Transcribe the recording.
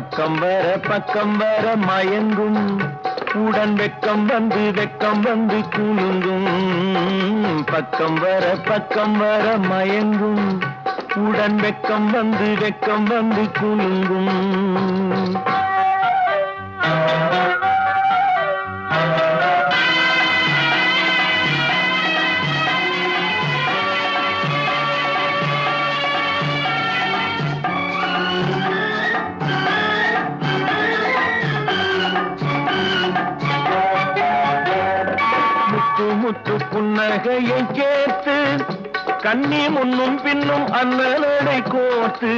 பக்கம் வர மயங்கும் உடன் வெக்கம் வந்து குலுங்கும் பக்கம் வர மயங்கும் உடன் வெக்கம் வந்து குலுங்கும் முத்து புன்னகையை கேட்டு கண்ணி முன்னும் பின்னும் அண்ணனடை கோத்து